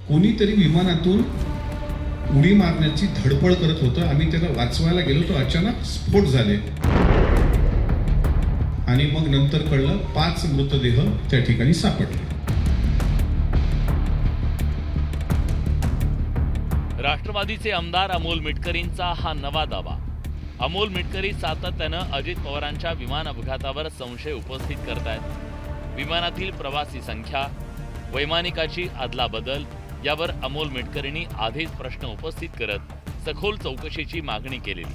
कोणीतरी विमानातून उडी मारण्याची धडपड करत होतं. आम्ही त्याला वाचवायला गेलो तो अचानक स्फोट झाले आणि मग नंतर कळलं 5 मृतदेह त्या ठिकाणी सापडले. राष्ट्रवादीचे आमदार अमोल मिटकरींचा हा नवा दावा. अमोल मिटकरी सातत्यानं अजित पवारांच्या विमान अपघातावर संशय उपस्थित करतायत. विमानातील प्रवासी संख्या, वैमानिकाची अदलाबदल यावर अमोल मिटकरींनी आधीच प्रश्न उपस्थित करत सखोल चौकशीची मागणी केलेली.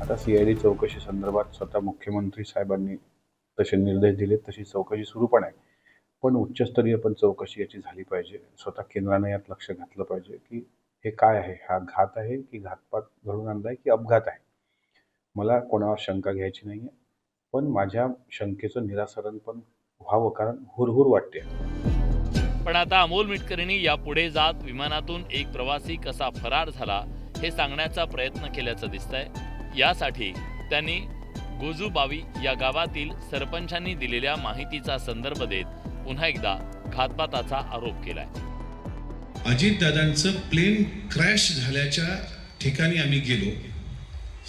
आता सीआयडी चौकशी संदर्भात स्वतः मुख्यमंत्री साहेबांनी तसे निर्देश दिले, तशी चौकशी सुरू पण आहे. पण उच्चस्तरीय पण चौकशी याची झाली पाहिजे. स्वतः केंद्राने यात लक्ष घातलं पाहिजे की हे काय आहे, हा घात आहे की घातपात घडून आणलाय की अपघात आहे. मला कोणावर शंका घ्यायची नाहीये, पण माझ्या शंकेचं निराकरण पण व्हावं, कारण हुरहुर वाटते. पण आता अमोल मिटकरींनी यापुढे जात विमानातून एक प्रवासी कसा फरार झाला हे सांगण्याचा प्रयत्न केल्याचं दिसतंय. यासाठी त्यांनी गोजूबावी या गावातील सरपंचांनी दिलेल्या माहितीचा संदर्भ देत पुन्हा एकदा घातपाताचा आरोप केलाय. अजितदादांचं प्लेन क्रॅश झाल्याच्या ठिकाणी आम्ही गेलो.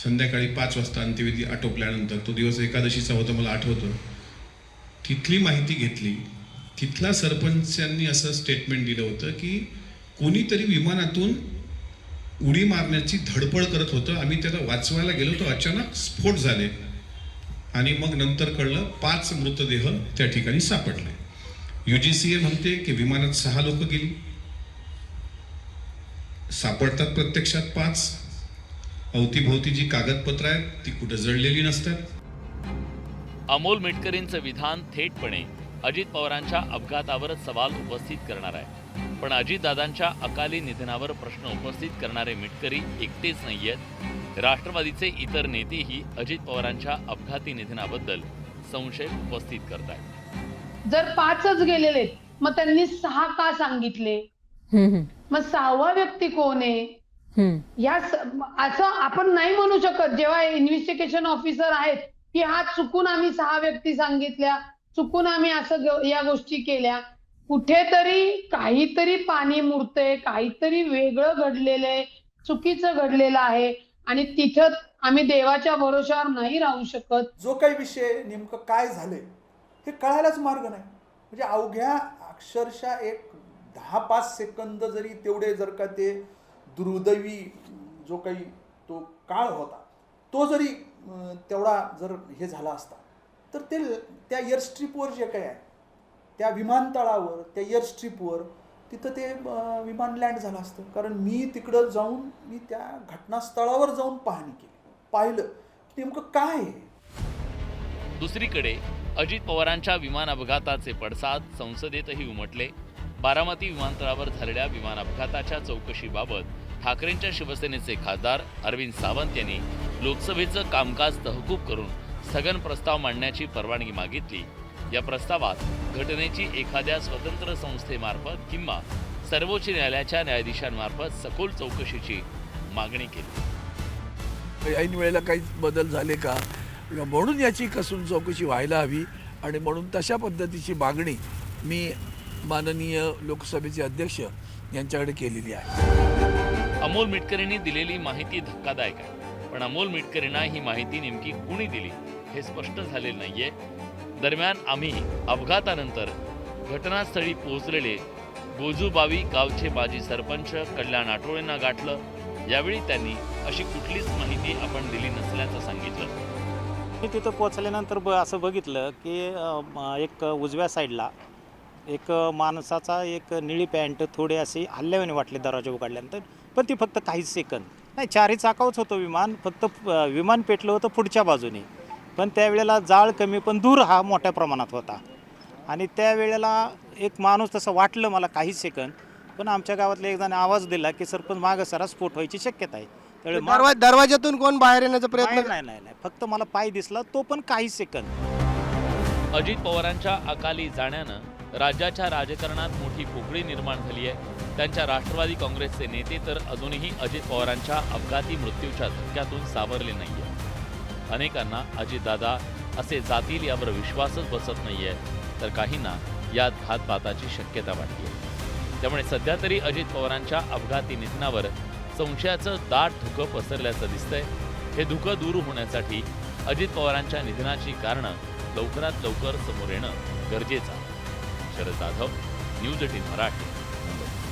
संध्याकाळी 5 वाजता अंत्यविधी आटोपल्यानंतर, तो दिवस एकादशीचा होता मला आठवतं. तिथली माहिती घेतली. तिथल्या सरपंचांनी असं स्टेटमेंट दिलं होतं की कोणीतरी विमानातून उडी मारण्याची धडपड करत होतं. आम्ही त्याला वाचवायला गेलो तो अचानक स्फोट झाले आणि मग नंतर कळलं 5 मृतदेह त्या ठिकाणी सापडले. UGCA म्हणते की विमानात 6 लोक गेली. सापडतात प्रत्यक्षात 5. अवतीभोवती जी कागदपत्र आहेत ती कुठं जळलेली नसतात. अमोल मिटकरींचं विधान थेटपणे अजित पवारांच्या अपघातावर सवाल उपस्थित करणार आहे. पण अजितदादांच्या अकाली निधनावर प्रश्न उपस्थित करणारे मिटकरी एकटेच नाहीयेत. राष्ट्रवादीचे इतर नेतेही अजित पवारांच्या अपघाती निधनाबद्दल संशय उपस्थित करतायत. जर 5च गेलेले मग त्यांनी 6 का सांगितले? मग 6वा व्यक्ती कोण आहे? या असं आपण नाही म्हणू शकत. जेव्हा इन्व्हेस्टिगेशन ऑफिसर आहेत की हा चुकून आम्ही 6 व्यक्ती सांगितल्या, चुकून आम्ही असं या गोष्टी केल्या. कुठेतरी काहीतरी पाणी मुरतंय, काहीतरी वेगळं घडलेलं आहे, चुकीचं घडलेलं आहे आणि तिथं आम्ही देवाच्या भरोशावर नाही राहू शकत. जो काही विषय नेमकं काय झालंय हे कळायलाच मार्ग नाही. म्हणजे अवघ्या अक्षरशः एक 10-5 सेकंद जरी तेवढे जर का ते दुर्दैवी जो काही तो काळ होता तो जरी तेवढा जर हे झाला असता तर ते त्या एअरस्ट्रीपवर जे काही आहे त्या विमानतळावर, त्या एअरस्ट्रीपवर तिथं ते विमान लँड झालं असतं. कारण मी तिकडं जाऊन मी त्या घटनास्थळावर जाऊन पाहणी केली, पाहिलं की नेमकं काय आहे. दुसरीकडे अजित पवारांच्या विमान अपघाताचे पडसाद संसदेतही उमटले. बारामती विमानतळावर झालेल्या विमान अपघाताच्या चौकशीबाबत ठाकरेंच्या शिवसेनेचे खासदार अरविंद सावंत यांनी लोकसभेचं कामकाज तहकूब करून स्थगन प्रस्ताव मांडण्याची परवानगी मागितली. या प्रस्तावात घटनेची एखाद्या स्वतंत्र संस्थेमार्फत किंवा सर्वोच्च न्यायालयाच्या न्यायाधीशांमार्फत सखोल चौकशीची मागणी केली. ऐन वेळेला काही बदल झाले का, म्हणून याची कसून चौकशी व्हायला हवी आणि म्हणून तशा पद्धतीची मागणी मी माननीय लोकसभेचे अध्यक्ष यांच्याकडे केलेली आहे. अमोल मिटकरींनी दिलेली माहिती धक्कादायक आहे. पण अमोल मिटकरींना ही माहिती नेमकी कुणी दिली हे स्पष्ट झालेलं नाहीये. दरम्यान आम्ही अपघातानंतर घटनास्थळी पोहोचलेले गोजूबावी गावचे माजी सरपंच कल्याण आठवलेंना गाठलं. यावेळी त्यांनी अशी कुठलीच माहिती आपण दिली नसल्याचं सांगितलं. मी तिथं पोहोचल्यानंतर असं बघितलं की एक उजव्या साईडला एक माणसाचा एक निळी पॅन्ट थोडी अशी हल्ल्यावानी वाटली दरवाजा उघडल्यानंतर, पण ती फक्त काहीच सेकंद नाही, 4ही चाकावच होतं विमान. फक्त विमान पेटलं होतं पुढच्या बाजूने, पण त्यावेळेला जाळ कमी पण धूर हा मोठ्या प्रमाणात होता. आणि त्यावेळेला एक माणूस तसं वाटलं मला काहीच सेकंद, पण आमच्या गावातल्या एक जण आवाज दिला की सरपंच मागं सरा स्फोट व्हायची शक्यता आहे. त्यावेळी दरवाजातून कोण बाहेर येण्याचा प्रयत्न? नाही, फक्त मला पाय दिसला, तो पण काहीच सेकंद. अजित पवारांच्या अकाली जाण्यानं राज्याच्या राजकारणात मोठी पोकळी निर्माण झाली आहे. त्यांच्या राष्ट्रवादी काँग्रेसचे नेते तर अजूनही अजित पवारांच्या अपघाती मृत्यूच्या धक्क्यातून सावरले नाहीये. अनेकांना अजितदादा असे जातील यावर विश्वासच बसत नाहीये, तर काहींना यात घातपाताची शक्यता वाटते. त्यामुळे सध्या तरी अजित पवारांच्या अपघाती निधनावर संशयाचं दाट धुकं पसरल्याचं दिसतंय. हे धुकं दूर होण्यासाठी अजित पवारांच्या निधनाची कारणं लवकरात लवकर समोर येणं गरजेचं आहे. शरद जाधव, न्यूज 18 मराठी, मुंबई.